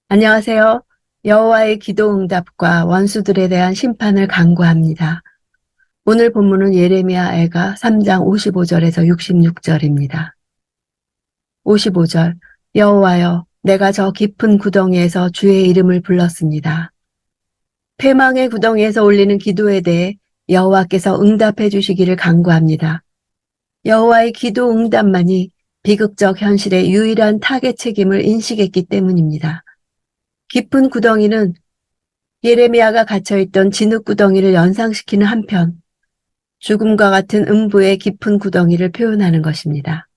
안녕하세요. 여호와의 기도 응답과 원수들에 대한 심판을 간구합니다. 오늘 본문은 예레미야애가 3장 55절에서 66절입니다. 55절 여호와여 내가 저 깊은 구덩이에서 주의 이름을 불렀습니다. 패망의 구덩이에서 올리는 기도에 대해 여호와께서 응답해 주시기를 간구합니다. 여호와의 기도 응답만이 비극적 현실의 유일한 타겟 책임을 인식했기 때문입니다. 깊은 구덩이는 예레미야가 갇혀있던 진흙구덩이를 연상시키는 한편 죽음과 같은 음부의 깊은 구덩이를 표현하는 것입니다.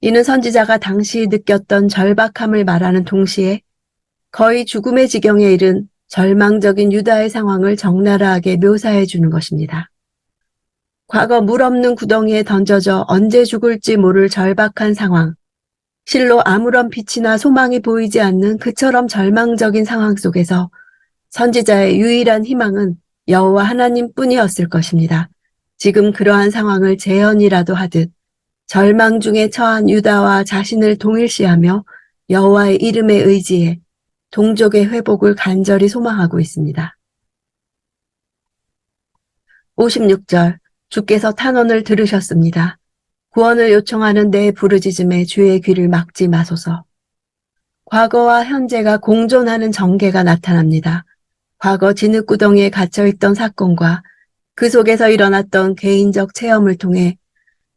이는 선지자가 당시 느꼈던 절박함을 말하는 동시에 거의 죽음의 지경에 이른 절망적인 유다의 상황을 적나라하게 묘사해 주는 것입니다. 과거 물 없는 구덩이에 던져져 언제 죽을지 모를 절박한 상황, 실로 아무런 빛이나 소망이 보이지 않는 그처럼 절망적인 상황 속에서 선지자의 유일한 희망은 여호와 하나님뿐이었을 것입니다. 지금 그러한 상황을 재현이라도 하듯 절망 중에 처한 유다와 자신을 동일시하며 여호와의 이름에 의지해 동족의 회복을 간절히 소망하고 있습니다. 56절 주께서 탄원을 들으셨습니다. 구원을 요청하는 내 부르짖음에 주의 귀를 막지 마소서. 과거와 현재가 공존하는 전개가 나타납니다. 과거 진흙구덩이에 갇혀있던 사건과 그 속에서 일어났던 개인적 체험을 통해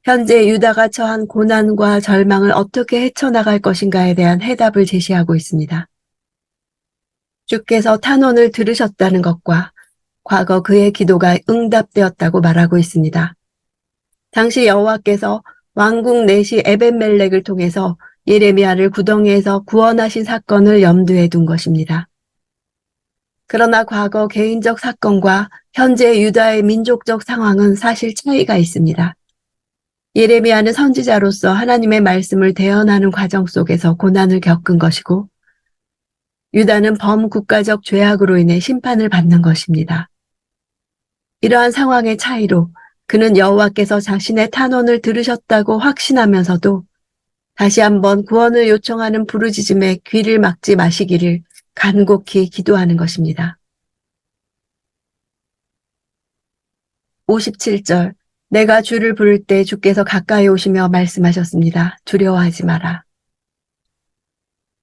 현재 유다가 처한 고난과 절망을 어떻게 헤쳐나갈 것인가에 대한 해답을 제시하고 있습니다. 주께서 탄원을 들으셨다는 것과 과거 그의 기도가 응답되었다고 말하고 있습니다. 당시 여호와께서 왕궁 내시 에벤멜렉을 통해서 예레미야를 구덩이에서 구원하신 사건을 염두에 둔 것입니다. 그러나 과거 개인적 사건과 현재 유다의 민족적 상황은 사실 차이가 있습니다. 예레미야는 선지자로서 하나님의 말씀을 대언하는 과정 속에서 고난을 겪은 것이고 유다는 범국가적 죄악으로 인해 심판을 받는 것입니다. 이러한 상황의 차이로 그는 여호와께서 자신의 탄원을 들으셨다고 확신하면서도 다시 한번 구원을 요청하는 부르짖음에 귀를 막지 마시기를 간곡히 기도하는 것입니다. 57절 내가 주를 부를 때 주께서 가까이 오시며 말씀하셨습니다. 두려워하지 마라.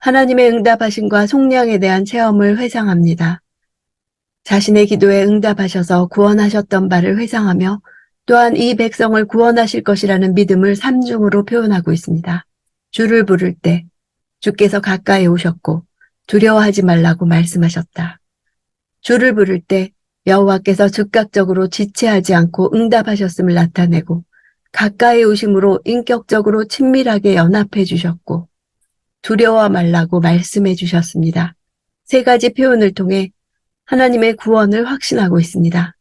하나님의 응답하심과 속량에 대한 체험을 회상합니다. 자신의 기도에 응답하셔서 구원하셨던 바를 회상하며 또한 이 백성을 구원하실 것이라는 믿음을 삼중으로 표현하고 있습니다. 주를 부를 때 주께서 가까이 오셨고 두려워하지 말라고 말씀하셨다. 주를 부를 때 여호와께서 즉각적으로 지체하지 않고 응답하셨음을 나타내고 가까이 오심으로 인격적으로 친밀하게 연합해 주셨고 두려워 말라고 말씀해 주셨습니다. 세 가지 표현을 통해 하나님의 구원을 확신하고 있습니다.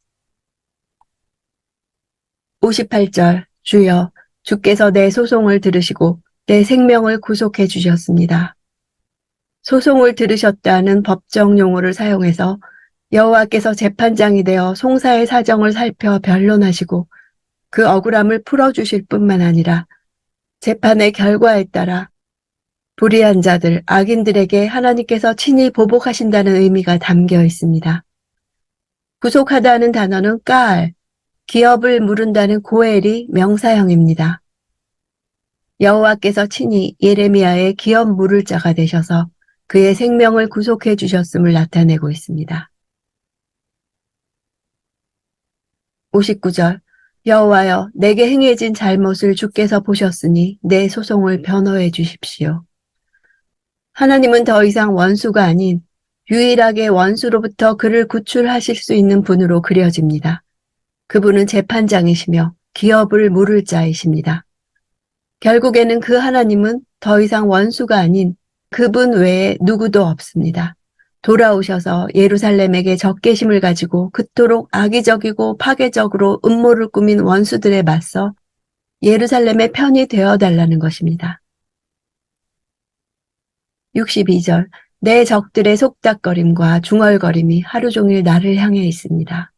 58절 주여 주께서 내 소송을 들으시고 내 생명을 구속해 주셨습니다. 소송을 들으셨다는 법정 용어를 사용해서 여호와께서 재판장이 되어 송사의 사정을 살펴 변론하시고 그 억울함을 풀어주실 뿐만 아니라 재판의 결과에 따라 불의한 자들, 악인들에게 하나님께서 친히 보복하신다는 의미가 담겨 있습니다. 구속하다는 단어는 까알, 기업을 물은다는 고엘이 명사형입니다. 여호와께서 친히 예레미야의 기업 물을 자가 되셔서 그의 생명을 구속해 주셨음을 나타내고 있습니다. 59절 여호와여 내게 행해진 잘못을 주께서 보셨으니 내 소송을 변호해 주십시오. 하나님은 더 이상 원수가 아닌 유일하게 원수로부터 그를 구출하실 수 있는 분으로 그려집니다. 그분은 재판장이시며 기업을 물을 자이십니다. 결국에는 그 하나님은 더 이상 원수가 아닌 그분 외에 누구도 없습니다. 돌아오셔서 예루살렘에게 적개심을 가지고 그토록 악의적이고 파괴적으로 음모를 꾸민 원수들에 맞서 예루살렘의 편이 되어달라는 것입니다. 62절 내 적들의 속닥거림과 중얼거림이 하루 종일 나를 향해 있습니다.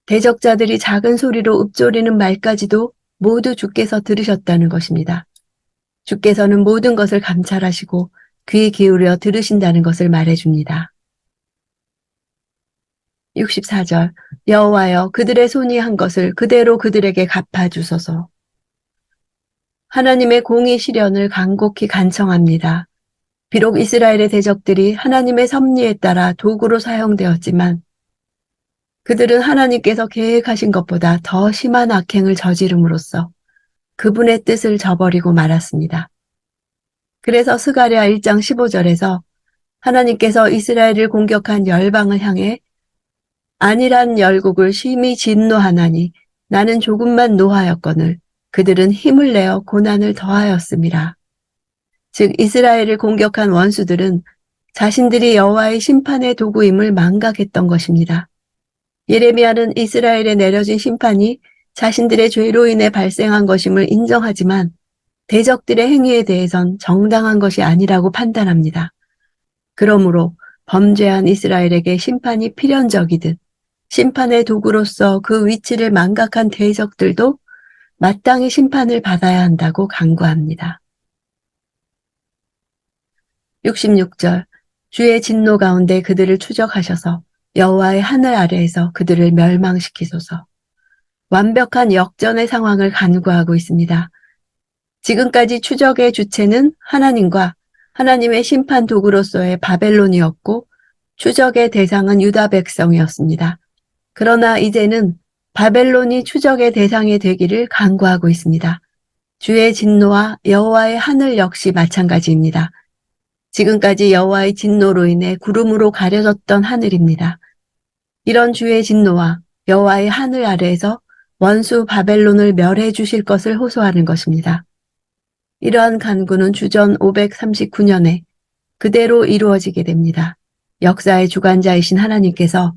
대적자들이 작은 소리로 읊조리는 말까지도 모두 주께서 들으셨다는 것입니다. 주께서는 모든 것을 감찰하시고 귀 기울여 들으신다는 것을 말해줍니다. 64절 여호와여 그들의 손이 한 것을 그대로 그들에게 갚아주소서. 하나님의 공의 실현을 간곡히 간청합니다. 비록 이스라엘의 대적들이 하나님의 섭리에 따라 도구로 사용되었지만 그들은 하나님께서 계획하신 것보다 더 심한 악행을 저지름으로써 그분의 뜻을 저버리고 말았습니다. 그래서 스가랴 1장 15절에서 하나님께서 이스라엘을 공격한 열방을 향해 안일한 열국을 심히 진노하나니 나는 조금만 노하였거늘 그들은 힘을 내어 고난을 더하였습니다. 즉 이스라엘을 공격한 원수들은 자신들이 여호와의 심판의 도구임을 망각했던 것입니다. 예레미야는 이스라엘에 내려진 심판이 자신들의 죄로 인해 발생한 것임을 인정하지만 대적들의 행위에 대해선 정당한 것이 아니라고 판단합니다. 그러므로 범죄한 이스라엘에게 심판이 필연적이듯 심판의 도구로서 그 위치를 망각한 대적들도 마땅히 심판을 받아야 한다고 간구합니다. 66절 주의 진노 가운데 그들을 추적하셔서 여호와의 하늘 아래에서 그들을 멸망시키소서. 완벽한 역전의 상황을 간구하고 있습니다. 지금까지 추적의 주체는 하나님과 하나님의 심판 도구로서의 바벨론이었고 추적의 대상은 유다 백성이었습니다. 그러나 이제는 바벨론이 추적의 대상이 되기를 간구하고 있습니다. 주의 진노와 여호와의 하늘 역시 마찬가지입니다. 지금까지 여호와의 진노로 인해 구름으로 가려졌던 하늘입니다. 이런 주의 진노와 여호와의 하늘 아래에서 원수 바벨론을 멸해 주실 것을 호소하는 것입니다. 이러한 간구는 주전 539년에 그대로 이루어지게 됩니다. 역사의 주관자이신 하나님께서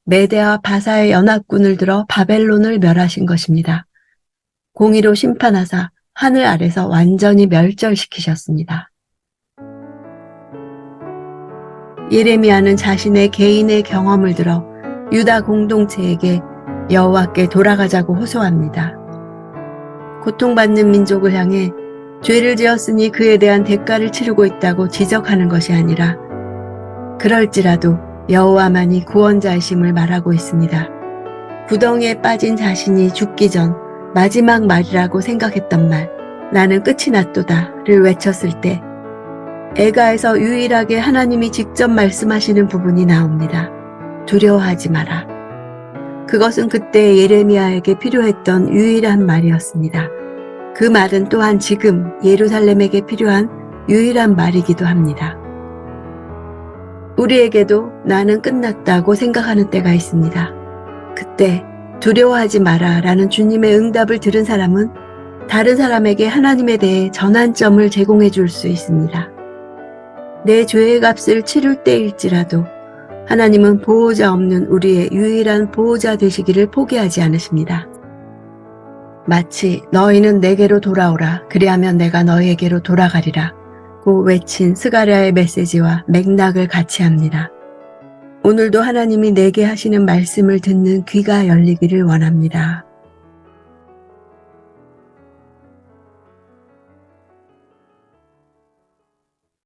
메대와 바사의 연합군을 들어 바벨론을 멸하신 것입니다. 공의로 심판하사 하늘 아래서 완전히 멸절시키셨습니다. 예레미야는 자신의 개인의 경험을 들어 유다 공동체에게 여호와께 돌아가자고 호소합니다. 고통받는 민족을 향해 죄를 지었으니 그에 대한 대가를 치르고 있다고 지적하는 것이 아니라 그럴지라도 여호와만이 구원자이심을 말하고 있습니다. 구덩이에 빠진 자신이 죽기 전 마지막 말이라고 생각했던 말 나는 끝이 났도다를 외쳤을 때 에가에서 유일하게 하나님이 직접 말씀하시는 부분이 나옵니다. 두려워하지 마라. 그것은 그때 예레미야에게 필요했던 유일한 말이었습니다. 그 말은 또한 지금 예루살렘에게 필요한 유일한 말이기도 합니다. 우리에게도 나는 끝났다고 생각하는 때가 있습니다. 그때 두려워하지 마라 라는 주님의 응답을 들은 사람은 다른 사람에게 하나님에 대해 전환점을 제공해 줄 수 있습니다. 내 죄의 값을 치를 때일지라도 하나님은 보호자 없는 우리의 유일한 보호자 되시기를 포기하지 않으십니다. 마치 너희는 내게로 돌아오라 그리하면 내가 너희에게로 돌아가리라 고 외친 스가랴의 메시지와 맥락을 같이 합니다. 오늘도 하나님이 내게 하시는 말씀을 듣는 귀가 열리기를 원합니다.